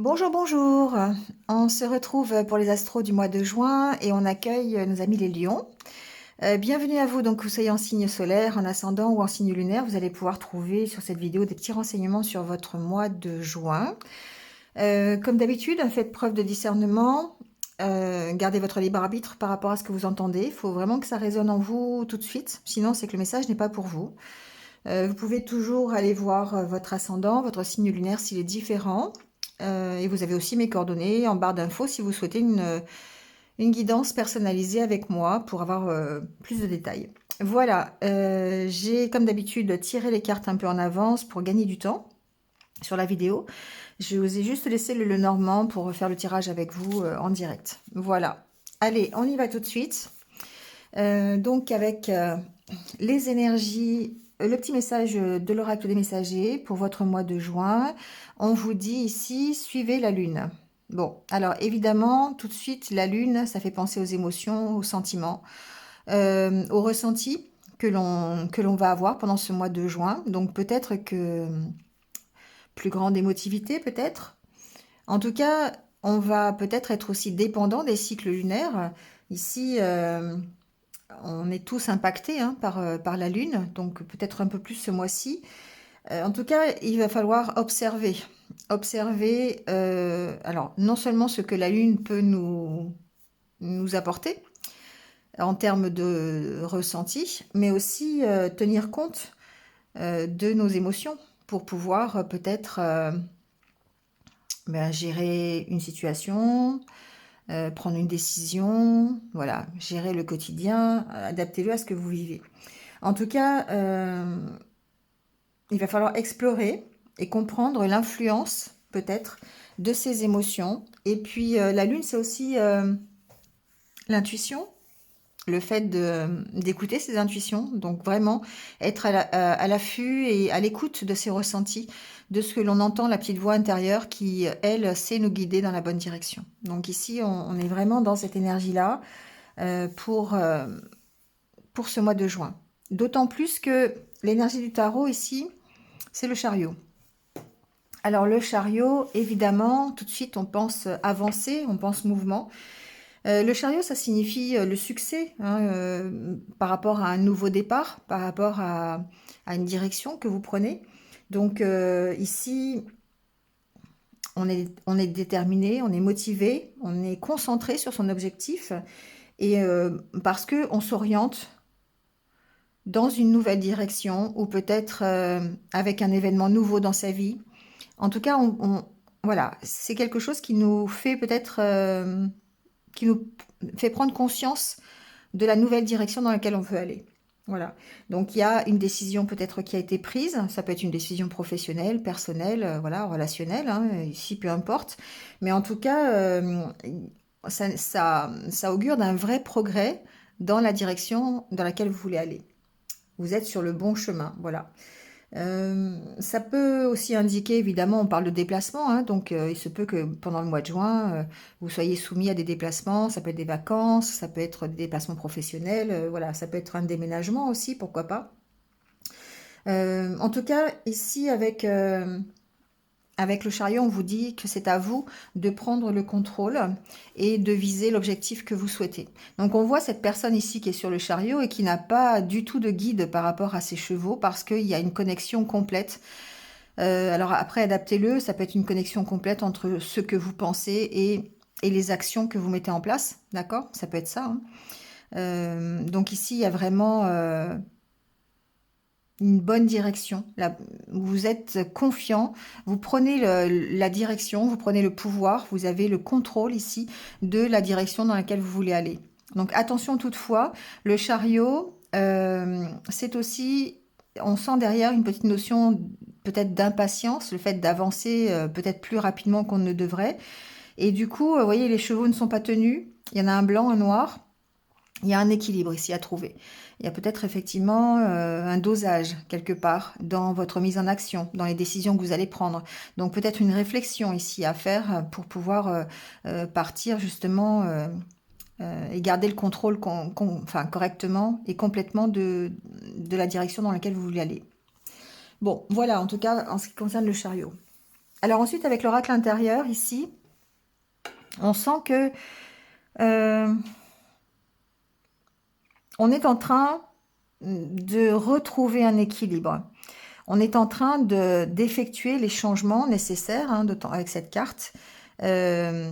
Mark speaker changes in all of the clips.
Speaker 1: Bonjour, bonjour. On se retrouve pour les astros du mois de juin et on accueille nos amis les lions. Bienvenue à vous, donc que vous soyez en signe solaire, en ascendant ou en signe lunaire. Vous allez pouvoir trouver sur cette vidéo des petits renseignements sur votre mois de juin. Comme d'habitude, faites preuve de discernement. Gardez votre libre arbitre par rapport à ce que vous entendez. Il faut vraiment que ça résonne en vous tout de suite. Sinon, c'est que le message n'est pas pour vous. Vous pouvez toujours aller voir votre ascendant, votre signe lunaire s'il est différent. Et vous avez aussi mes coordonnées en barre d'infos si vous souhaitez une guidance personnalisée avec moi pour avoir plus de détails. Voilà, j'ai comme d'habitude tiré les cartes un peu en avance pour gagner du temps sur la vidéo. Je vous ai juste laissé le Normand pour faire le tirage avec vous en direct. Voilà, allez, on y va tout de suite. Donc avec les énergies, le petit message de l'oracle des messagers pour votre mois de juin. On vous dit ici, suivez la lune. Bon, alors évidemment, tout de suite, la lune, ça fait penser aux émotions, aux sentiments, aux ressentis que l'on va avoir pendant ce mois de juin. Donc peut-être que plus grande émotivité, peut-être. En tout cas, on va peut-être être aussi dépendant des cycles lunaires. Ici, on est tous impactés par la Lune, donc peut-être un peu plus ce mois-ci. En tout cas, il va falloir observer. Observer, alors non seulement ce que la Lune peut nous apporter en termes de ressenti, mais aussi tenir compte de nos émotions pour pouvoir peut-être gérer une situation, prendre une décision, voilà, gérer le quotidien, adaptez-le à ce que vous vivez. En tout cas, il va falloir explorer et comprendre l'influence, peut-être, de ces émotions. Et puis, la lune, c'est aussi l'intuition, le fait d'écouter ses intuitions. Donc, vraiment, être à l'affût et à l'écoute de ses ressentis, de ce que l'on entend, la petite voix intérieure qui, elle, sait nous guider dans la bonne direction. Donc ici, on est vraiment dans cette énergie-là pour ce mois de juin. D'autant plus que l'énergie du tarot ici, c'est le chariot. Alors le chariot, évidemment, tout de suite on pense avancée, on pense mouvement. Le chariot, ça signifie le succès par rapport à un nouveau départ, par rapport à une direction que vous prenez. Donc ici, on est déterminé, on est motivé, on est concentré sur son objectif et parce que on s'oriente dans une nouvelle direction ou peut-être avec un événement nouveau dans sa vie. En tout cas, voilà, c'est quelque chose qui nous fait peut-être, qui nous fait prendre conscience de la nouvelle direction dans laquelle on veut aller. Voilà. Donc il y a une décision peut-être qui a été prise. Ça peut être une décision professionnelle, personnelle, voilà, relationnelle. Ici, peu importe. Mais en tout cas, ça augure d'un vrai progrès dans la direction dans laquelle vous voulez aller. Vous êtes sur le bon chemin, voilà. Ça peut aussi indiquer, évidemment, on parle de déplacement, donc il se peut que pendant le mois de juin, vous soyez soumis à des déplacements, ça peut être des vacances, ça peut être des déplacements professionnels, voilà, ça peut être un déménagement aussi, pourquoi pas. En tout cas, ici, avec le chariot, on vous dit que c'est à vous de prendre le contrôle et de viser l'objectif que vous souhaitez. Donc on voit cette personne ici qui est sur le chariot et qui n'a pas du tout de guide par rapport à ses chevaux parce qu'il y a une connexion complète. Alors après, adaptez-le, ça peut être une connexion complète entre ce que vous pensez et les actions que vous mettez en place, d'accord? Ça peut être ça. Donc ici, il y a vraiment une bonne direction. Là, vous êtes confiant, vous prenez la direction, vous prenez le pouvoir, vous avez le contrôle ici de la direction dans laquelle vous voulez aller. Donc attention toutefois, le chariot, c'est aussi, on sent derrière une petite notion peut-être d'impatience, le fait d'avancer peut-être plus rapidement qu'on ne devrait. Et du coup, vous voyez, les chevaux ne sont pas tenus, il y en a un blanc, un noir. Il y a un équilibre ici à trouver. Il y a peut-être effectivement un dosage quelque part dans votre mise en action, dans les décisions que vous allez prendre. Donc peut-être une réflexion ici à faire pour pouvoir partir justement et garder le contrôle enfin, correctement et complètement de la direction dans laquelle vous voulez aller. Bon, voilà en tout cas en ce qui concerne le chariot. Alors ensuite, avec l'oracle intérieur, ici, on sent que on est en train de retrouver un équilibre. On est en train d'effectuer les changements nécessaires avec cette carte. On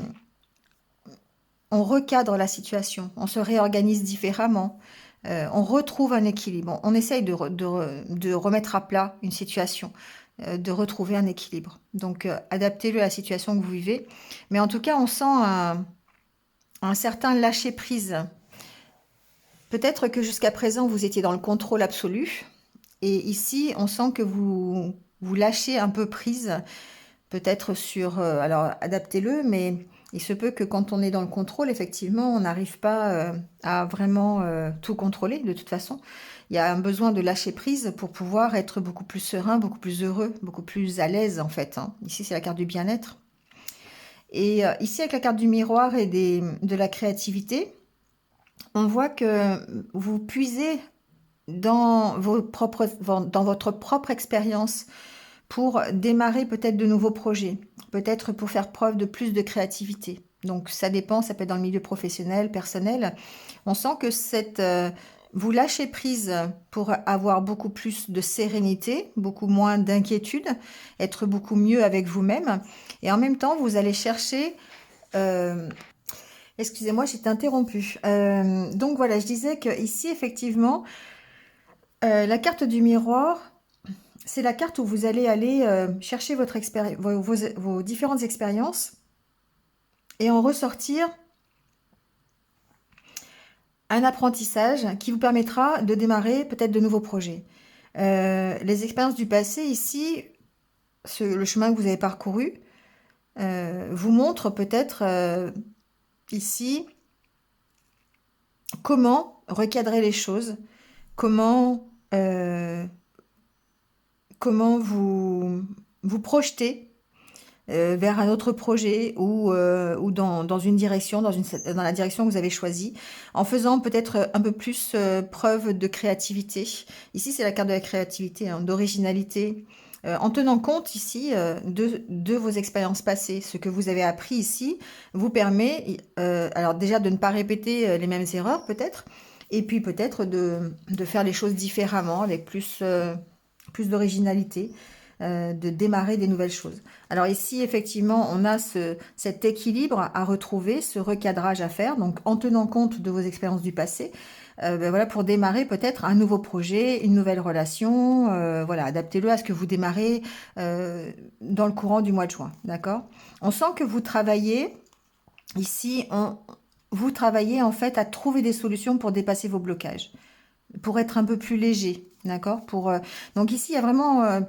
Speaker 1: recadre la situation, on se réorganise différemment, on retrouve un équilibre. On essaye de remettre à plat une situation, de retrouver un équilibre. Donc, adaptez-le à la situation que vous vivez. Mais en tout cas, on sent un certain lâcher-prise. Peut-être que jusqu'à présent, vous étiez dans le contrôle absolu. Et ici, on sent que vous lâchez un peu prise, peut-être sur... alors, adaptez-le, mais il se peut que quand on est dans le contrôle, effectivement, on n'arrive pas à vraiment tout contrôler, de toute façon. Il y a un besoin de lâcher prise pour pouvoir être beaucoup plus serein, beaucoup plus heureux, beaucoup plus à l'aise, en fait. Ici, c'est la carte du bien-être. Et ici, avec la carte du miroir et de la créativité, on voit que vous puisez dans votre propre expérience pour démarrer peut-être de nouveaux projets, peut-être pour faire preuve de plus de créativité. Donc ça dépend, ça peut être dans le milieu professionnel, personnel. On sent que vous lâchez prise pour avoir beaucoup plus de sérénité, beaucoup moins d'inquiétude, être beaucoup mieux avec vous-même. Et en même temps, vous allez chercher... excusez-moi, j'étais interrompue. Donc voilà, je disais que ici, effectivement, la carte du miroir, c'est la carte où vous allez aller chercher vos différentes expériences et en ressortir un apprentissage qui vous permettra de démarrer peut-être de nouveaux projets. Les expériences du passé ici, le chemin que vous avez parcouru, vous montre peut-être ici comment recadrer les choses, comment vous projeter vers un autre projet ou dans une direction, dans la direction que vous avez choisie, en faisant peut-être un peu plus preuve de créativité. Ici, c'est la carte de la créativité, d'originalité, en tenant compte ici de vos expériences passées. Ce que vous avez appris ici vous permet, alors déjà de ne pas répéter les mêmes erreurs peut-être, et puis peut-être de faire les choses différemment, avec plus d'originalité, de démarrer des nouvelles choses. Alors ici, effectivement, on a cet équilibre à retrouver, ce recadrage à faire, donc en tenant compte de vos expériences du passé, voilà, pour démarrer peut-être un nouveau projet, une nouvelle relation, voilà, adaptez-le à ce que vous démarrez dans le courant du mois de juin, d'accord? On sent que vous travaillez, ici, vous travaillez en fait à trouver des solutions pour dépasser vos blocages, pour être un peu plus léger, d'accord? Donc ici, il y a vraiment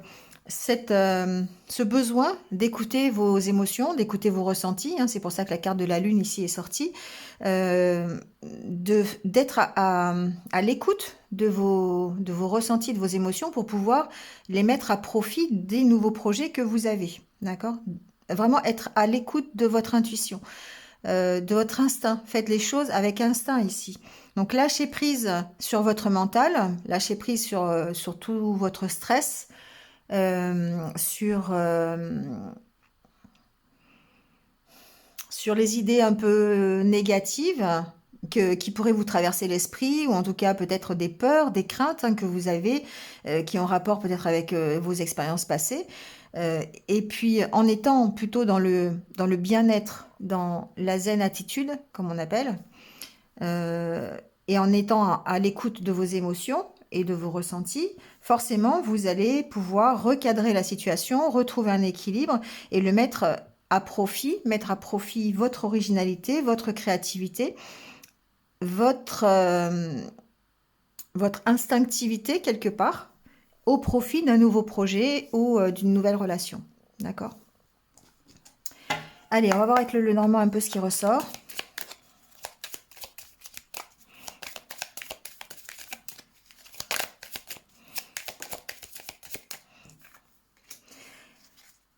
Speaker 1: ce besoin d'écouter vos émotions, d'écouter vos ressentis, c'est pour ça que la carte de la lune ici est sortie, d'être à l'écoute de vos ressentis, de vos émotions pour pouvoir les mettre à profit des nouveaux projets que vous avez, d'accord? Vraiment être à l'écoute de votre intuition, de votre instinct. Faites les choses avec instinct ici. Donc lâchez prise sur votre mental, lâchez prise sur tout votre stress, sur les idées un peu négatives qui pourraient vous traverser l'esprit, ou en tout cas peut-être des peurs, des craintes que vous avez, qui ont rapport peut-être avec vos expériences passées. Et puis en étant plutôt dans le bien-être, dans la zen attitude, comme on appelle, et en étant à l'écoute de vos émotions et de vos ressentis, forcément, vous allez pouvoir recadrer la situation, retrouver un équilibre et le mettre à profit votre originalité, votre créativité, votre instinctivité quelque part, au profit d'un nouveau projet ou d'une nouvelle relation. D'accord? Allez, on va voir avec le Lenormand un peu ce qui ressort.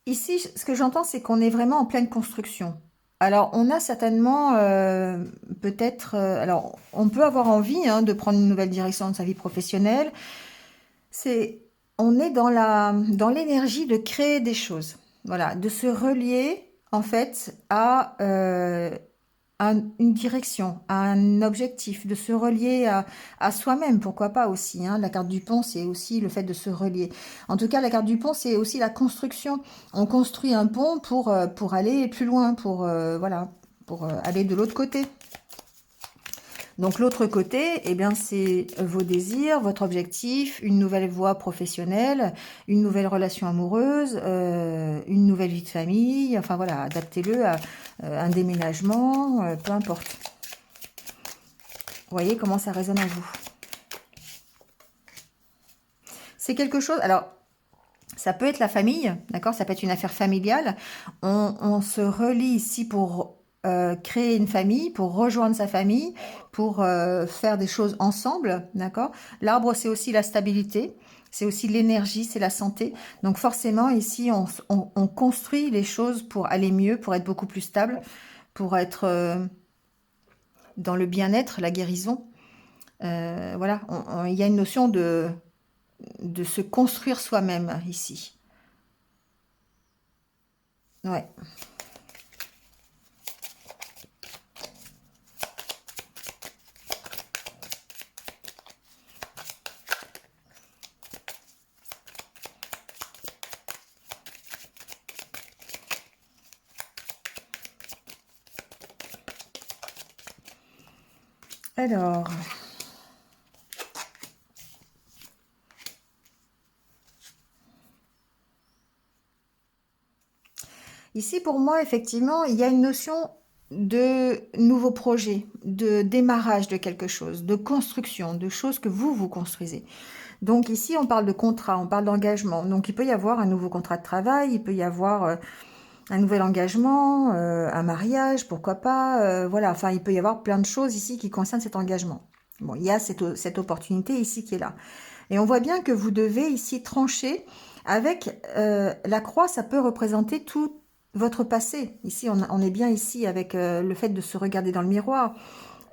Speaker 1: Ici, ce que j'entends, c'est qu'on est vraiment en pleine construction. Alors, on a certainement, peut-être, alors, on peut avoir envie de prendre une nouvelle direction de sa vie professionnelle. On est dans l'énergie de créer des choses, voilà, de se relier en fait à une direction, à un objectif, de se relier à soi-même, pourquoi pas aussi, hein. La carte du pont, c'est aussi le fait de se relier. En tout cas, la carte du pont, c'est aussi la construction. On construit un pont pour aller plus loin, voilà, pour aller de l'autre côté. Donc l'autre côté, eh bien, c'est vos désirs, votre objectif, une nouvelle voie professionnelle, une nouvelle relation amoureuse, une nouvelle vie de famille. Enfin voilà, adaptez-le à un déménagement, peu importe. Vous voyez comment ça résonne en vous. C'est quelque chose... Alors, ça peut être la famille, d'accord? Ça peut être une affaire familiale. On se relie ici pour créer une famille, pour rejoindre sa famille, pour faire des choses ensemble, d'accord? L'arbre, c'est aussi la stabilité, c'est aussi l'énergie, c'est la santé. Donc forcément, ici, on construit les choses pour aller mieux, pour être beaucoup plus stable, pour être dans le bien-être, la guérison. Voilà, il y a une notion de se construire soi-même ici. Ouais. Alors, ici pour moi, effectivement, il y a une notion de nouveau projet, de démarrage de quelque chose, de construction, de choses que vous construisez. Donc ici, on parle de contrat, on parle d'engagement. Donc il peut y avoir un nouveau contrat de travail, il peut y avoir un nouvel engagement, un mariage, pourquoi pas. Voilà, enfin, il peut y avoir plein de choses ici qui concernent cet engagement. Bon, il y a cette opportunité ici qui est là. Et on voit bien que vous devez ici trancher avec la croix, ça peut représenter tout votre passé. Ici, on est bien ici avec le fait de se regarder dans le miroir.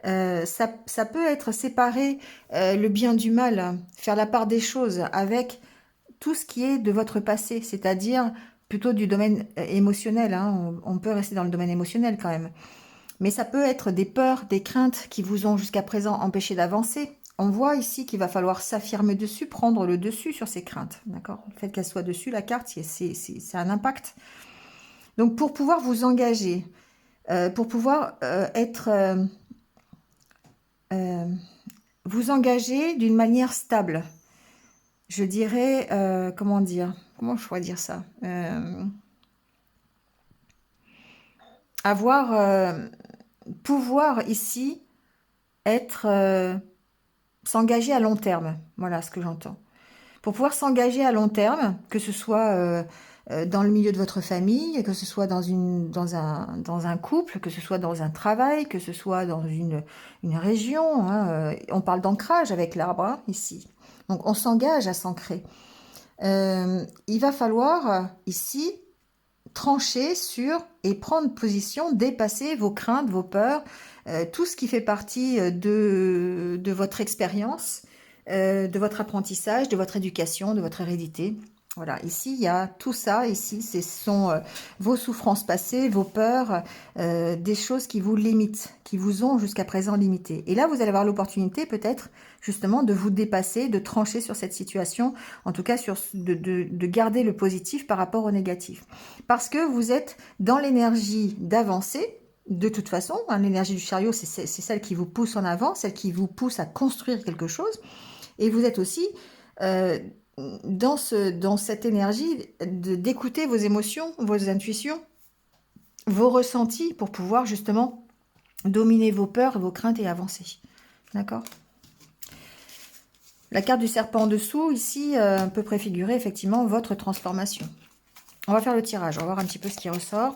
Speaker 1: Ça peut être séparer le bien du mal, faire la part des choses avec tout ce qui est de votre passé, c'est-à-dire plutôt du domaine émotionnel, hein. On peut rester dans le domaine émotionnel quand même. Mais ça peut être des peurs, des craintes qui vous ont jusqu'à présent empêché d'avancer. On voit ici qu'il va falloir s'affirmer dessus, prendre le dessus sur ces craintes. D'accord? Le fait qu'elle soit dessus, la carte, c'est un impact. Donc pour pouvoir vous engager, pour pouvoir vous engager d'une manière stable, je dirais, comment dire, comment je pourrais dire ça, avoir, pouvoir ici être, s'engager à long terme. Voilà ce que j'entends. Pour pouvoir s'engager à long terme, que ce soit dans le milieu de votre famille, que ce soit dans un couple, que ce soit dans un travail, que ce soit dans une région, hein, on parle d'ancrage avec l'arbre, hein, ici. Donc on s'engage à s'ancrer. Il va falloir ici trancher sur et prendre position, dépasser vos craintes, vos peurs, tout ce qui fait partie de votre expérience, de votre apprentissage, de votre éducation, de votre hérédité. Voilà, ici, il y a tout ça. Ici, ce sont vos souffrances passées, vos peurs, des choses qui vous limitent, qui vous ont jusqu'à présent limité. Et là, vous allez avoir l'opportunité peut-être justement de vous dépasser, de trancher sur cette situation, en tout cas de garder le positif par rapport au négatif. Parce que vous êtes dans l'énergie d'avancer, de toute façon, hein, l'énergie du chariot, c'est celle qui vous pousse en avant, celle qui vous pousse à construire quelque chose. Et vous êtes aussi euh, dans cette énergie d'écouter vos émotions, vos intuitions, vos ressentis pour pouvoir justement dominer vos peurs, vos craintes et avancer. D'accord ? La carte du serpent en dessous, ici, peut préfigurer effectivement votre transformation. On va faire le tirage, on va voir un petit peu ce qui ressort.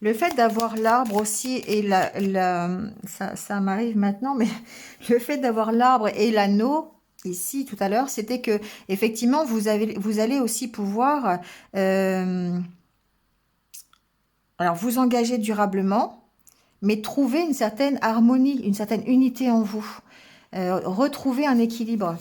Speaker 1: Le fait d'avoir l'arbre aussi et ça m'arrive maintenant, mais le fait d'avoir l'arbre et l'anneau ici tout à l'heure, c'était que effectivement vous allez aussi pouvoir alors vous engager durablement, mais trouvez une certaine harmonie, une certaine unité en vous. Retrouvez un équilibre.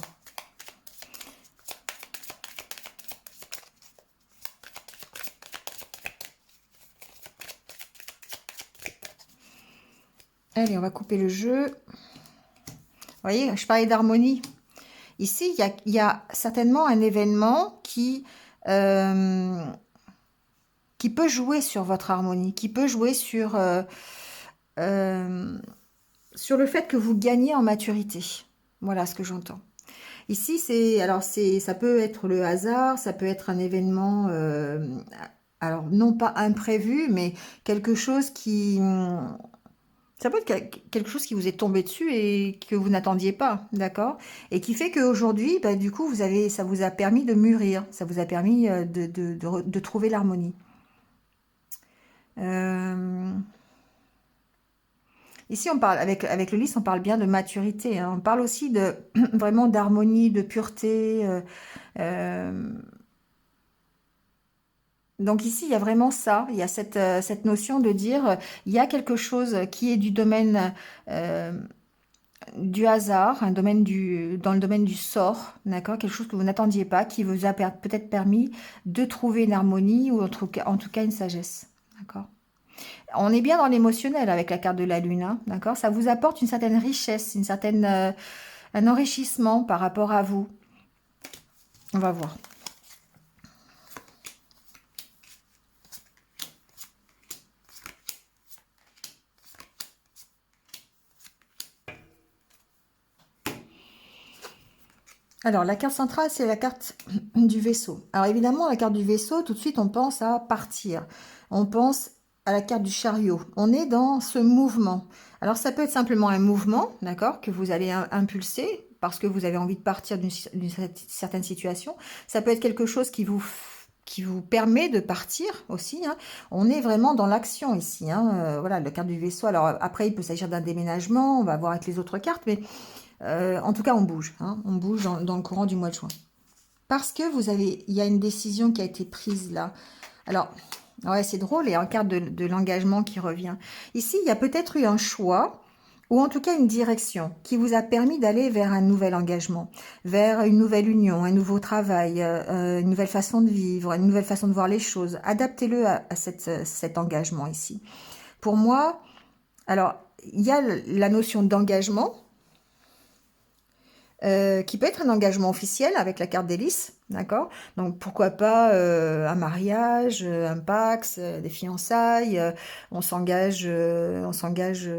Speaker 1: Allez, on va couper le jeu. Vous voyez, je parlais d'harmonie. Ici, il y a certainement un événement qui peut jouer sur votre harmonie, qui peut jouer sur le fait que vous gagnez en maturité. Voilà ce que j'entends. Ici, ça peut être le hasard, ça peut être un événement, alors non pas imprévu, mais quelque chose ça peut être quelque chose qui vous est tombé dessus et que vous n'attendiez pas, d'accord? Et qui fait qu'aujourd'hui, bah, du coup, ça vous a permis de mûrir, ça vous a permis de trouver l'harmonie. Ici, on parle avec le lys, on parle bien de maturité, hein. On parle aussi de vraiment d'harmonie, de pureté. Donc ici, il y a vraiment ça. Il y a cette notion de dire, il y a quelque chose qui est du domaine du hasard, dans le domaine du sort, d'accord, quelque chose que vous n'attendiez pas, qui vous a peut-être permis de trouver une harmonie ou en tout cas une sagesse, d'accord. On est bien dans l'émotionnel avec la carte de la lune, hein, d'accord. Ça vous apporte une certaine richesse, un enrichissement par rapport à vous. On va voir. Alors, la carte centrale, c'est la carte du vaisseau. Alors, évidemment, la carte du vaisseau, tout de suite, on pense à partir. On pense à la carte du chariot. On est dans ce mouvement. Alors, ça peut être simplement un mouvement, d'accord, que vous allez impulser parce que vous avez envie de partir d'une certaine situation. Ça peut être quelque chose qui vous permet de partir aussi, hein. On est vraiment dans l'action ici, hein. Voilà, la carte du vaisseau. Alors, après, il peut s'agir d'un déménagement. On va voir avec les autres cartes, mais... en tout cas, on bouge, hein, on bouge dans le courant du mois de juin. Parce que il y a une décision qui a été prise là. Alors, ouais, c'est drôle, il y a une carte de l'engagement qui revient. Ici, il y a peut-être eu un choix, ou en tout cas une direction, qui vous a permis d'aller vers un nouvel engagement, vers une nouvelle union, un nouveau travail, une nouvelle façon de vivre, une nouvelle façon de voir les choses. Adaptez-le à cet engagement ici. Pour moi, alors, il y a la notion d'engagement, qui peut être un engagement officiel avec la carte d'hélice, d'accord? Donc pourquoi pas un mariage, un pax, des fiançailles, on s'engage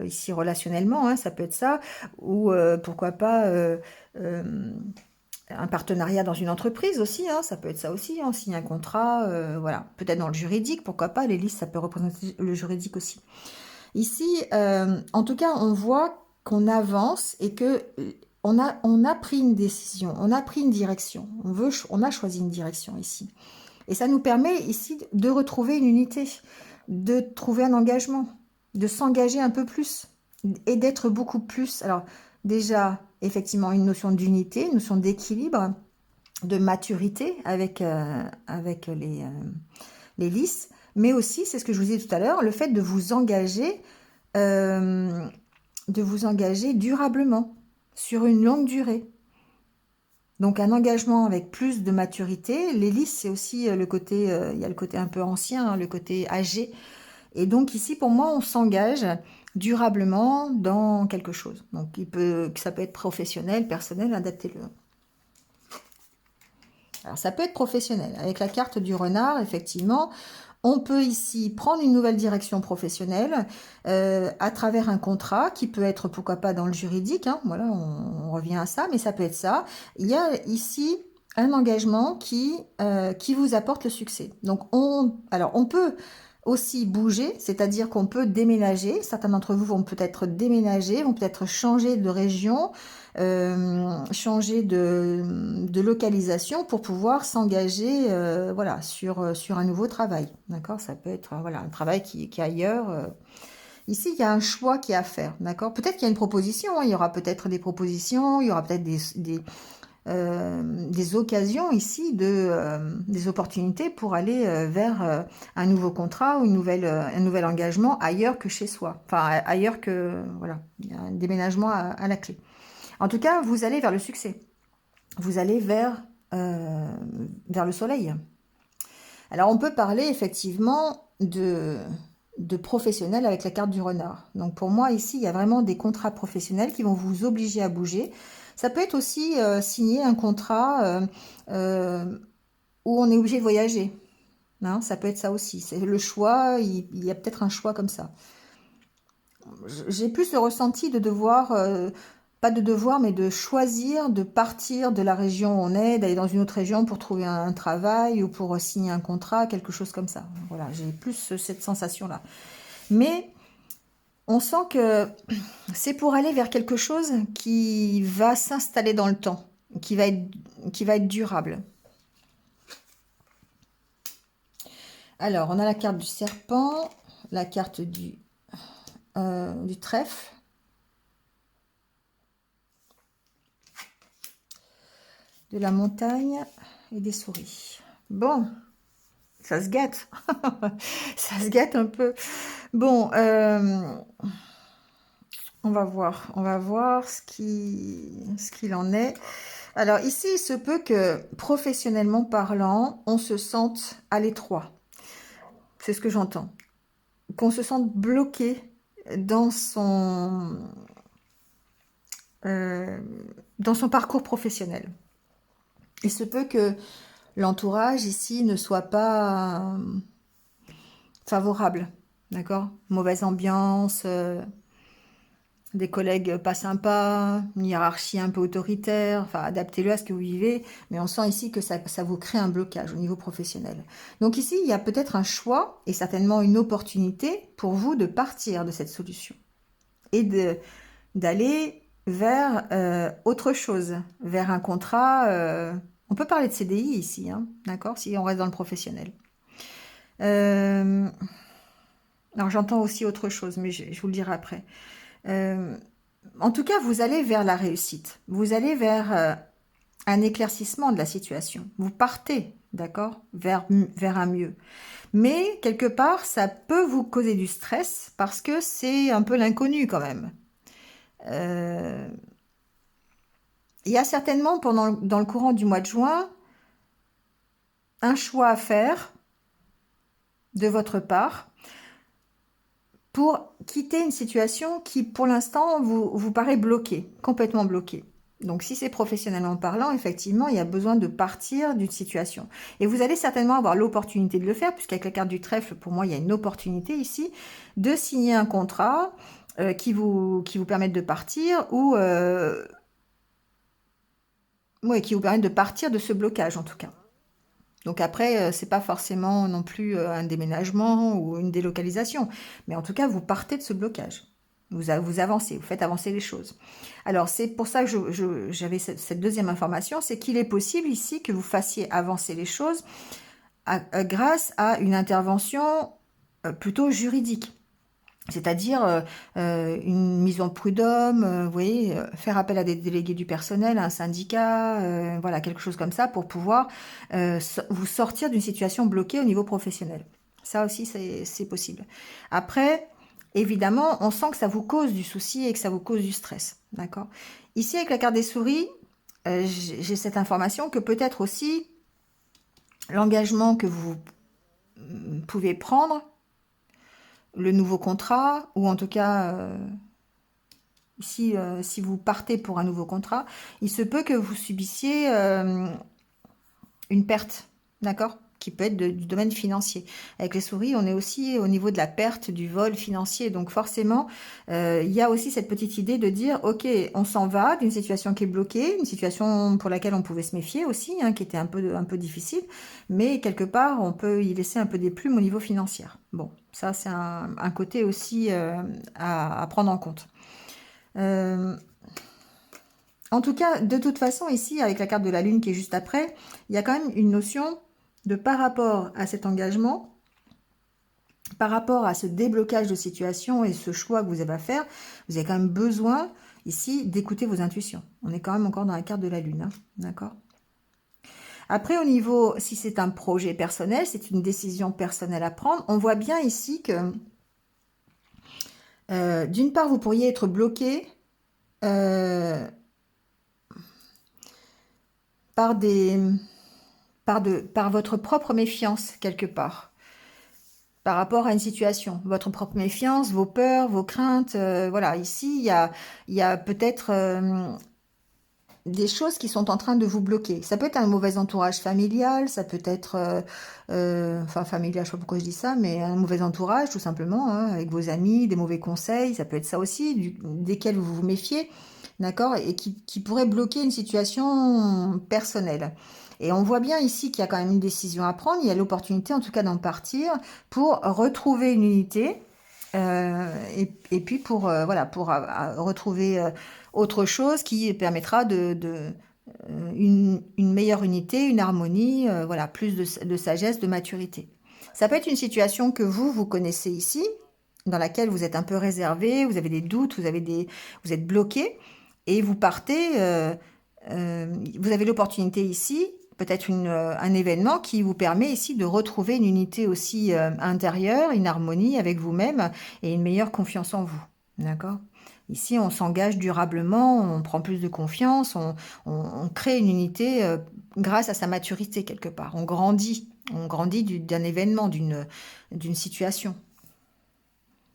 Speaker 1: ici relationnellement, hein, ça peut être ça, ou pourquoi pas un partenariat dans une entreprise aussi, hein, ça peut être ça aussi, hein, on signe un contrat, voilà, peut-être dans le juridique, pourquoi pas, l'hélice ça peut représenter le juridique aussi. Ici, en tout cas, on voit qu'on avance et que on a pris une décision, on a pris une direction, on a choisi une direction ici. Et ça nous permet ici de retrouver une unité, de trouver un engagement, de s'engager un peu plus et d'être beaucoup plus. Alors déjà, effectivement, une notion d'unité, une notion d'équilibre, de maturité avec les lys, mais aussi, c'est ce que je vous disais tout à l'heure, le fait de vous engager durablement, sur une longue durée. Donc un engagement avec plus de maturité. Les lys, c'est aussi le côté, il y a le côté un peu ancien, hein, le côté âgé. Et donc ici, pour moi, on s'engage durablement dans quelque chose. Donc ça peut être professionnel, personnel, adaptez-le. Alors ça peut être professionnel. Avec la carte du renard, effectivement, on peut ici prendre une nouvelle direction professionnelle à travers un contrat qui peut être, pourquoi pas, dans le juridique, hein, voilà, on revient à ça, mais ça peut être ça. Il y a ici un engagement qui vous apporte le succès. Donc, alors, on peut aussi bouger, c'est-à-dire qu'on peut déménager. Certains d'entre vous vont peut-être déménager, vont peut-être changer de région, changer de localisation pour pouvoir s'engager voilà, sur un nouveau travail. D'accord? Ça peut être voilà, un travail qui est ailleurs. Ici, il y a un choix qui est à faire. D'accord? Peut-être qu'il y a une proposition, hein, il y aura peut-être des propositions, il y aura peut-être des occasions ici, des opportunités pour aller vers un nouveau contrat ou un nouvel engagement ailleurs que chez soi. Enfin, ailleurs que, voilà, il y a un déménagement à la clé. En tout cas, vous allez vers le succès. Vous allez vers le soleil. Alors, on peut parler effectivement de professionnels avec la carte du renard. Donc, pour moi, ici, il y a vraiment des contrats professionnels qui vont vous obliger à bouger. Ça peut être aussi signer un contrat où on est obligé de voyager. Hein, ça peut être ça aussi. C'est le choix, il y a peut-être un choix comme ça. J'ai plus le ressenti de devoir, pas de devoir, mais de choisir de partir de la région où on est, d'aller dans une autre région pour trouver un travail ou pour signer un contrat, quelque chose comme ça. Voilà, j'ai plus cette sensation-là. Mais on sent que c'est pour aller vers quelque chose qui va s'installer dans le temps, qui va être durable. Alors, on a la carte du serpent, la carte du trèfle, de la montagne et des souris. Bon, ça se gâte. Ça se gâte un peu. Bon, on va voir ce qu'il en est. Alors ici, il se peut que, professionnellement parlant, on se sente à l'étroit. C'est ce que j'entends. Qu'on se sente bloqué dans dans son parcours professionnel. Il se peut que l'entourage ici ne soit pas favorable, d'accord? Mauvaise ambiance, des collègues pas sympas, une hiérarchie un peu autoritaire, enfin adaptez-le à ce que vous vivez, mais on sent ici que ça vous crée un blocage au niveau professionnel. Donc ici, il y a peut-être un choix et certainement une opportunité pour vous de partir de cette solution et d'aller vers autre chose, vers un contrat. On peut parler de CDI ici, hein, d'accord, si on reste dans le professionnel. Alors j'entends aussi autre chose, mais je vous le dirai après. En tout cas, vous allez vers la réussite. Vous allez vers un éclaircissement de la situation. Vous partez, d'accord, vers un mieux. Mais quelque part, ça peut vous causer du stress parce que c'est un peu l'inconnu quand même. Il y a certainement dans le courant du mois de juin un choix à faire de votre part pour quitter une situation qui, pour l'instant, vous paraît bloquée, complètement bloquée. Donc, si c'est professionnellement parlant, effectivement, il y a besoin de partir d'une situation. Et vous allez certainement avoir l'opportunité de le faire, puisqu'avec la carte du trèfle, pour moi, il y a une opportunité ici de signer un contrat qui vous permette de partir ou qui vous permette de partir de ce blocage, en tout cas. Donc après, c'est pas forcément non plus un déménagement ou une délocalisation, mais en tout cas, vous partez de ce blocage. Vous avancez, vous faites avancer les choses. Alors, c'est pour ça que j'avais cette deuxième information, c'est qu'il est possible ici que vous fassiez avancer les choses grâce à une intervention plutôt juridique. C'est-à-dire une mise en prud'homme, vous voyez, faire appel à des délégués du personnel, à un syndicat, voilà, quelque chose comme ça pour pouvoir vous sortir d'une situation bloquée au niveau professionnel. Ça aussi, c'est possible. Après, évidemment, on sent que ça vous cause du souci et que ça vous cause du stress, d'accord? Ici, avec la carte des souris, j'ai cette information que peut-être aussi l'engagement que vous pouvez prendre, le nouveau contrat, ou en tout cas, si vous partez pour un nouveau contrat, il se peut que vous subissiez une perte, d'accord? Qui peut être du domaine financier. Avec les souris, on est aussi au niveau de la perte du vol financier. Donc forcément, il y a aussi cette petite idée de dire, ok, on s'en va d'une situation qui est bloquée, une situation pour laquelle on pouvait se méfier aussi, hein, qui était un peu difficile, mais quelque part, on peut y laisser un peu des plumes au niveau financier. Bon, ça c'est un côté aussi à prendre en compte. En tout cas, de toute façon, ici, avec la carte de la Lune qui est juste après, il y a quand même une notion de par rapport à cet engagement, par rapport à ce déblocage de situation et ce choix que vous avez à faire, vous avez quand même besoin ici d'écouter vos intuitions. On est quand même encore dans la carte de la lune, hein, d'accord? Après, au niveau, si c'est un projet personnel, c'est une décision personnelle à prendre, on voit bien ici que, d'une part, vous pourriez être bloqué par par votre propre méfiance, quelque part, par rapport à une situation. Votre propre méfiance, vos peurs, vos craintes, voilà. Ici, il y a peut-être des choses qui sont en train de vous bloquer. Ça peut être un mauvais entourage familial, ça peut être, enfin familial, je sais pas pourquoi je dis ça, mais un mauvais entourage tout simplement, hein, avec vos amis, des mauvais conseils, ça peut être ça aussi, desquels vous vous méfiez, d'accord, et qui pourrait bloquer une situation personnelle. Et on voit bien ici qu'il y a quand même une décision à prendre, il y a l'opportunité en tout cas d'en partir pour retrouver une unité, et puis pour, voilà, pour retrouver autre chose qui permettra une meilleure unité, une harmonie, voilà, plus de sagesse, de maturité. Ça peut être une situation que vous connaissez ici, dans laquelle vous êtes un peu réservé, vous avez des doutes, vous êtes bloqué, et vous partez, vous avez l'opportunité ici, peut-être un événement qui vous permet ici de retrouver une unité aussi intérieure, une harmonie avec vous-même et une meilleure confiance en vous. D'accord? Ici, on s'engage durablement, on prend plus de confiance, on crée une unité grâce à sa maturité quelque part. On grandit d'un événement, d'une situation.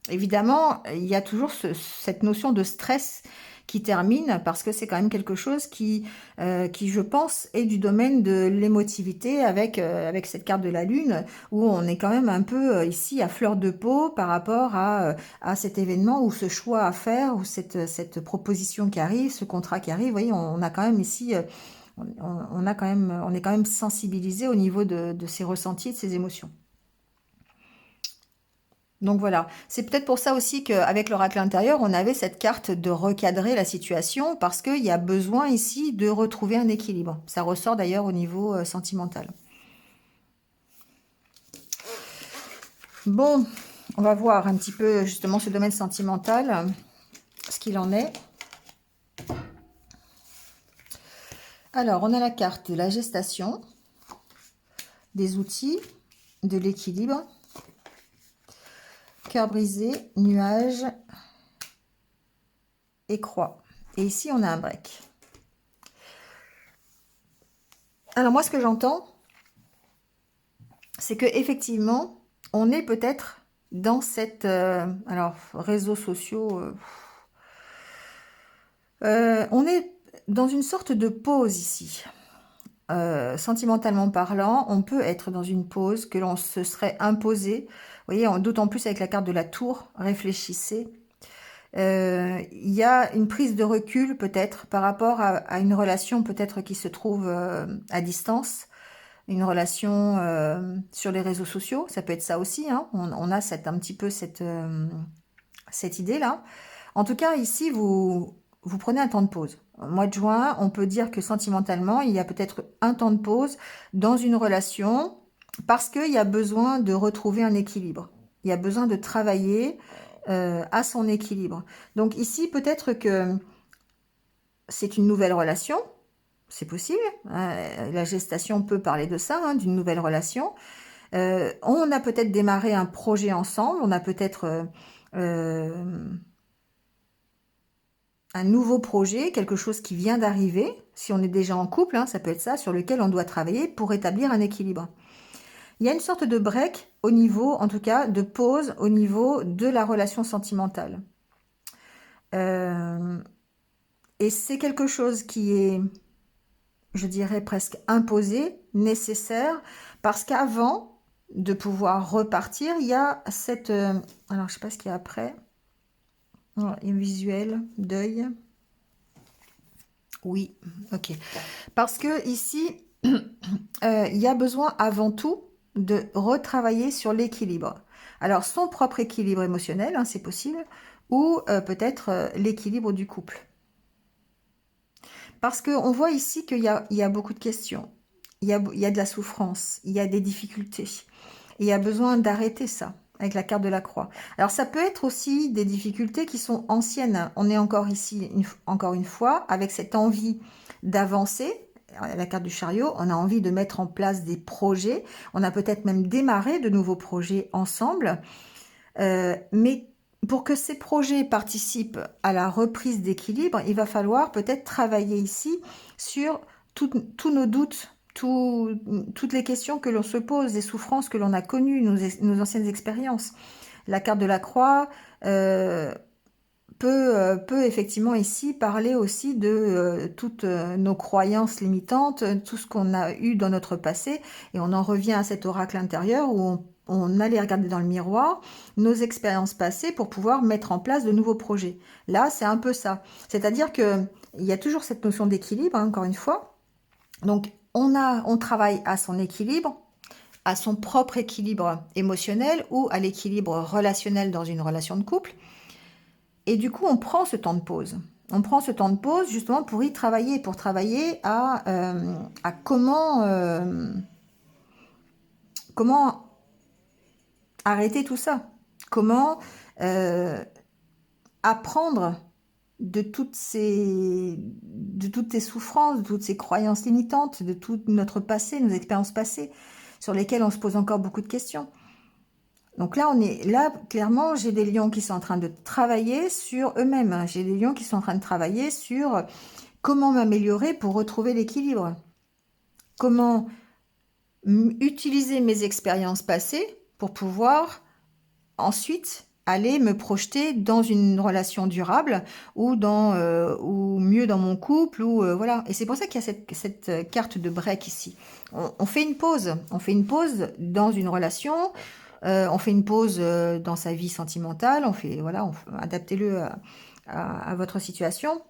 Speaker 1: Évidemment, il y a toujours cette notion de stress qui termine parce que c'est quand même quelque chose qui, je pense, est du domaine de l'émotivité avec cette carte de la Lune où on est quand même un peu ici à fleur de peau par rapport à cet événement ou ce choix à faire ou cette proposition qui arrive, ce contrat qui arrive. Vous voyez, on a quand même ici, on est quand même sensibilisé au niveau de ses ressentis, de ses émotions. Donc voilà, c'est peut-être pour ça aussi qu'avec l'oracle intérieur, on avait cette carte de recadrer la situation parce qu'il y a besoin ici de retrouver un équilibre. Ça ressort d'ailleurs au niveau sentimental. Bon, on va voir un petit peu justement ce domaine sentimental, ce qu'il en est. Alors, on a la carte de la gestation, des outils, de l'équilibre, cœur brisé, nuage et croix. Et ici, on a un break. Alors moi, ce que j'entends, c'est que effectivement, on est peut-être dans cette... alors, réseaux sociaux... on est dans une sorte de pause ici. Sentimentalement parlant, on peut être dans une pause que l'on se serait imposé. Vous voyez, d'autant plus avec la carte de la tour, réfléchissez. Il y a une prise de recul peut-être par rapport à une relation peut-être qui se trouve à distance, une relation sur les réseaux sociaux, ça peut être ça aussi, hein. On a un petit peu cette idée-là. En tout cas, ici, vous prenez un temps de pause. Au mois de juin, on peut dire que sentimentalement, il y a peut-être un temps de pause dans une relation parce qu'il y a besoin de retrouver un équilibre. Il y a besoin de travailler à son équilibre. Donc ici, peut-être que c'est une nouvelle relation, c'est possible. La gestation peut parler de ça, hein, d'une nouvelle relation. On a peut-être démarré un projet ensemble, on a peut-être un nouveau projet, quelque chose qui vient d'arriver. Si on est déjà en couple, hein, ça peut être ça, sur lequel on doit travailler pour établir un équilibre. Il y a une sorte de break au niveau, en tout cas, de pause au niveau de la relation sentimentale. Et c'est quelque chose qui est, je dirais, presque imposé, nécessaire, parce qu'avant de pouvoir repartir, il y a cette... alors, je ne sais pas ce qu'il y a après. Alors, il y a un visuel, deuil. Oui, ok. Parce que ici, il y a besoin avant tout de retravailler sur l'équilibre. Alors, son propre équilibre émotionnel, hein, c'est possible, ou peut-être l'équilibre du couple. Parce qu'on voit ici qu'il y a beaucoup de questions, il y a de la souffrance, il y a des difficultés. Il y a besoin d'arrêter ça. avec la carte de la croix. Alors ça peut être aussi des difficultés qui sont anciennes. On est encore ici, encore une fois, avec cette envie d'avancer. La carte du chariot, on a envie de mettre en place des projets. On a peut-être même démarré de nouveaux projets ensemble. Mais pour que ces projets participent à la reprise d'équilibre, il va falloir peut-être travailler ici sur tous nos doutes, toutes les questions que l'on se pose, les souffrances que l'on a connues, nos anciennes expériences. La carte de la croix peut effectivement ici parler aussi de toutes nos croyances limitantes, tout ce qu'on a eu dans notre passé, et on en revient à cet oracle intérieur où on allait regarder dans le miroir nos expériences passées pour pouvoir mettre en place de nouveaux projets. Là, c'est un peu ça. C'est-à-dire que il y a toujours cette notion d'équilibre, hein, encore une fois. Donc, on travaille à son équilibre, à son propre équilibre émotionnel ou à l'équilibre relationnel dans une relation de couple. Et du coup, on prend ce temps de pause. On prend ce temps de pause justement pour y travailler, pour travailler à comment arrêter tout ça. Comment apprendre de toutes ces souffrances, de toutes ces croyances limitantes, de tout notre passé, nos expériences passées, sur lesquelles on se pose encore beaucoup de questions. Donc là, clairement, j'ai des lions qui sont en train de travailler sur eux-mêmes. J'ai des lions qui sont en train de travailler sur comment m'améliorer pour retrouver l'équilibre. Comment utiliser mes expériences passées pour pouvoir ensuite aller me projeter dans une relation durable ou ou mieux dans mon couple ou voilà. Et c'est pour ça qu'il y a cette carte de break ici. On fait une pause. On fait une pause dans une relation. On fait une pause dans sa vie sentimentale. Adaptez-le à votre situation.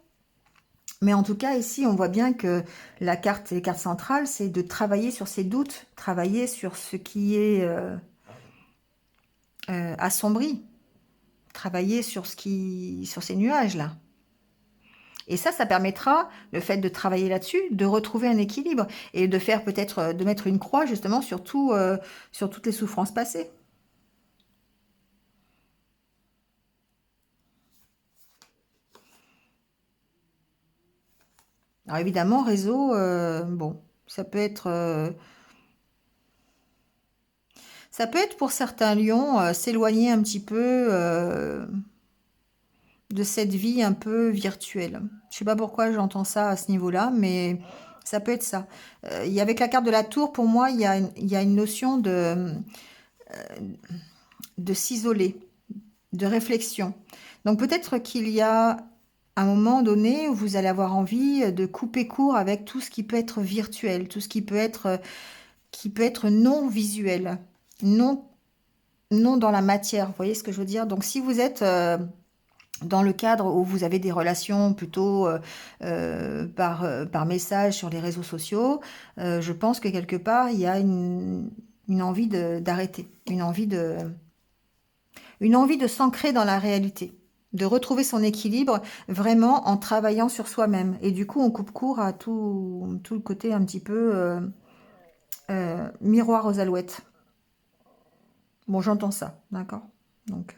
Speaker 1: Mais en tout cas, ici, on voit bien que les cartes centrales, c'est de travailler sur ses doutes, travailler sur ce qui est assombri, travailler sur sur ces nuages-là. Et ça permettra, le fait de travailler là-dessus, de retrouver un équilibre et de faire peut-être, de mettre une croix justement sur sur toutes les souffrances passées. Alors évidemment, réseau, bon, ça peut être pour certains lions s'éloigner un petit peu de cette vie un peu virtuelle. Je sais pas pourquoi j'entends ça à ce niveau-là, mais ça peut être ça. Avec la carte de la tour, pour moi, il y a une notion de s'isoler, de réflexion. Donc peut-être qu'il y a un moment donné où vous allez avoir envie de couper court avec tout ce qui peut être virtuel, tout ce qui peut être non visuel, non, non dans la matière. Vous voyez ce que je veux dire? Donc si vous êtes dans le cadre où vous avez des relations plutôt par message sur les réseaux sociaux, je pense que quelque part, il y a une envie d'arrêter, une envie de s'ancrer dans la réalité, de retrouver son équilibre vraiment en travaillant sur soi-même. Et du coup, on coupe court à tout le côté un petit peu miroir aux alouettes. Bon, j'entends ça, d'accord? Donc,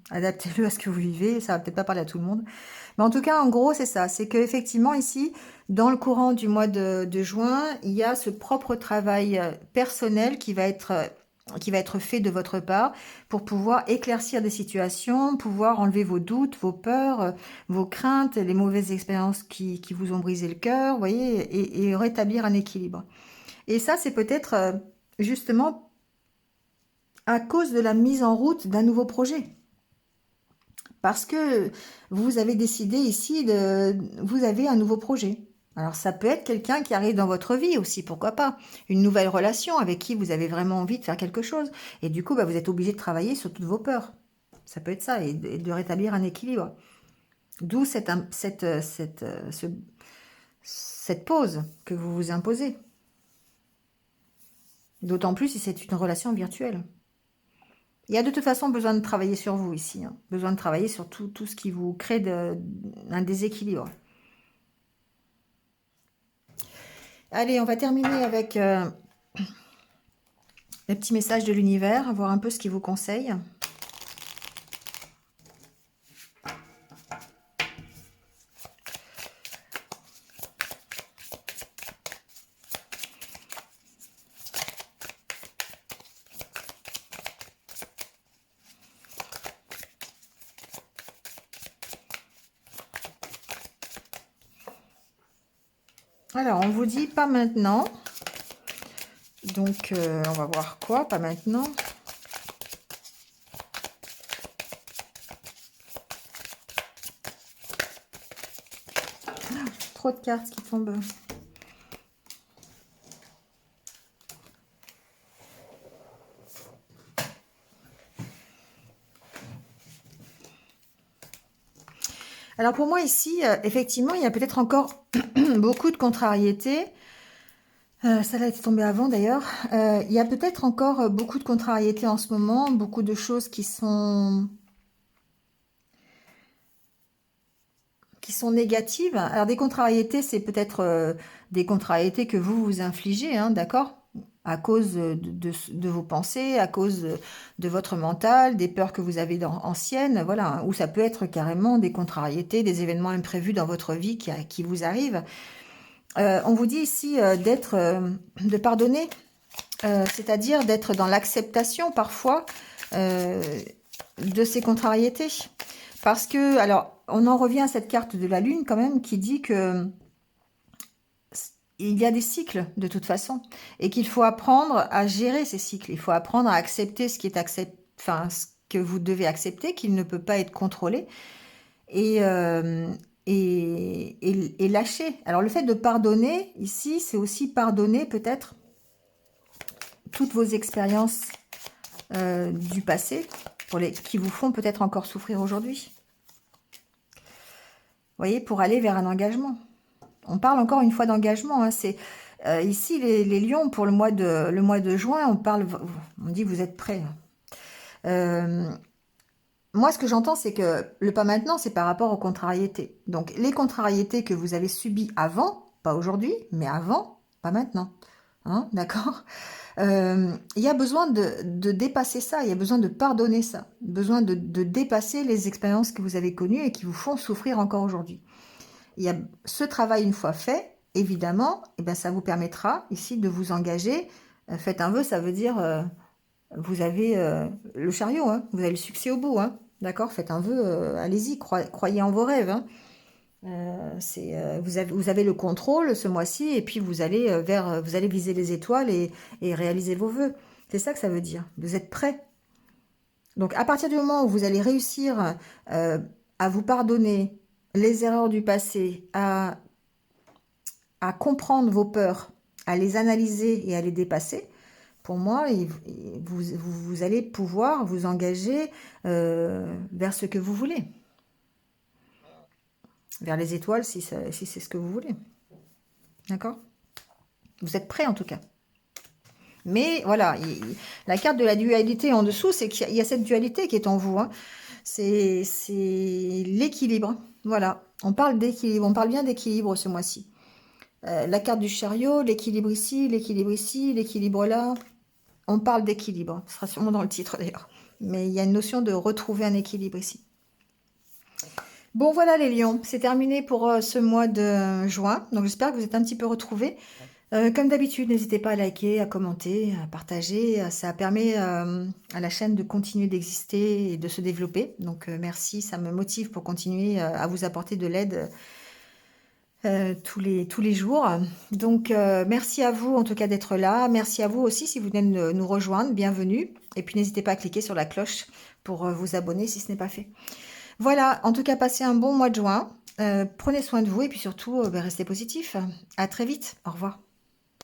Speaker 1: adaptez-le à ce que vous vivez. Ça va peut-être pas parler à tout le monde. Mais en tout cas, en gros, c'est ça. C'est qu'effectivement, ici, dans le courant du mois de juin, il y a ce propre travail personnel qui va être fait de votre part pour pouvoir éclaircir des situations, pouvoir enlever vos doutes, vos peurs, vos craintes, les mauvaises expériences qui vous ont brisé le cœur, vous voyez, et rétablir un équilibre. Et ça, c'est peut-être justement à cause de la mise en route d'un nouveau projet. Parce que vous avez décidé ici vous avez un nouveau projet. Alors ça peut être quelqu'un qui arrive dans votre vie aussi, pourquoi pas. Une nouvelle relation avec qui vous avez vraiment envie de faire quelque chose. Et du coup, bah, vous êtes obligé de travailler sur toutes vos peurs. Ça peut être ça, et de rétablir un équilibre. D'où cette pause que vous vous imposez. D'autant plus si c'est une relation virtuelle. Il y a de toute façon besoin de travailler sur vous ici, hein. Besoin de travailler sur tout ce qui vous crée un déséquilibre. Allez, on va terminer avec les petits messages de l'univers, voir un peu ce qu'il vous conseille. Alors, on vous dit pas maintenant. Donc, on va voir quoi, pas maintenant. Trop de cartes qui tombent. Alors pour moi ici, effectivement, il y a peut-être encore beaucoup de contrariétés. Ça a été tombé avant d'ailleurs. Il y a peut-être encore beaucoup de contrariétés en ce moment, beaucoup de choses qui sont négatives. Alors des contrariétés, c'est peut-être des contrariétés que vous vous infligez, hein, d'accord? À cause de vos pensées, à cause de votre mental, des peurs que vous avez anciennes, voilà. Ou ça peut être carrément des contrariétés, des événements imprévus dans votre vie qui vous arrivent. On vous dit ici de pardonner, c'est-à-dire d'être dans l'acceptation parfois de ces contrariétés. Parce que, alors, on en revient à cette carte de la Lune quand même qui dit que il y a des cycles de toute façon et qu'il faut apprendre à gérer ces cycles. Il faut apprendre à accepter ce qui est ce que vous devez accepter, qu'il ne peut pas être contrôlé et, et lâcher. Alors le fait de pardonner ici, c'est aussi pardonner peut-être toutes vos expériences du passé qui vous font peut-être encore souffrir aujourd'hui. Vous voyez, pour aller vers un engagement. On parle encore une fois d'engagement. Hein, c'est ici les lions pour le mois de juin. On dit que vous êtes prêts. Moi, ce que j'entends, c'est que le pas maintenant, c'est par rapport aux contrariétés. Donc, les contrariétés que vous avez subies avant, pas aujourd'hui, mais avant, pas maintenant. Hein, d'accord? Il y a besoin de dépasser ça, il y a besoin de pardonner ça, besoin de dépasser les expériences que vous avez connues et qui vous font souffrir encore aujourd'hui. Il y a ce travail une fois fait, évidemment, et ben ça vous permettra ici de vous engager. Faites un vœu, ça veut dire vous avez le chariot, hein, vous avez le succès au bout, hein, d'accord? Faites un vœu, allez-y, croyez en vos rêves. Hein. Vous avez le contrôle ce mois-ci et puis vous allez vous allez viser les étoiles et réaliser vos vœux. C'est ça que ça veut dire. Vous êtes prêts. Donc à partir du moment où vous allez réussir à vous pardonner les erreurs du passé, à comprendre vos peurs, à les analyser et à les dépasser, pour moi, vous allez pouvoir vous engager vers ce que vous voulez. Vers les étoiles, si c'est ce que vous voulez. D'accord? Vous êtes prêts en tout cas. Mais voilà, la carte de la dualité en dessous, c'est qu'il y a cette dualité qui est en vous. Hein. C'est l'équilibre. Voilà, on parle d'équilibre, on parle bien d'équilibre ce mois-ci. La carte du chariot, l'équilibre ici, l'équilibre là. On parle d'équilibre, ce sera sûrement dans le titre d'ailleurs. Mais il y a une notion de retrouver un équilibre ici. Bon voilà les lions, c'est terminé pour ce mois de juin. Donc j'espère que vous êtes un petit peu retrouvés. Comme d'habitude, n'hésitez pas à liker, à commenter, à partager. Ça permet à la chaîne de continuer d'exister et de se développer. Donc merci, ça me motive pour continuer à vous apporter de l'aide tous les jours. Donc merci à vous en tout cas d'être là. Merci à vous aussi si vous venez de nous rejoindre. Bienvenue. Et puis n'hésitez pas à cliquer sur la cloche pour vous abonner si ce n'est pas fait. Voilà, en tout cas, passez un bon mois de juin. Prenez soin de vous et puis surtout, restez positifs. À très vite. Au revoir.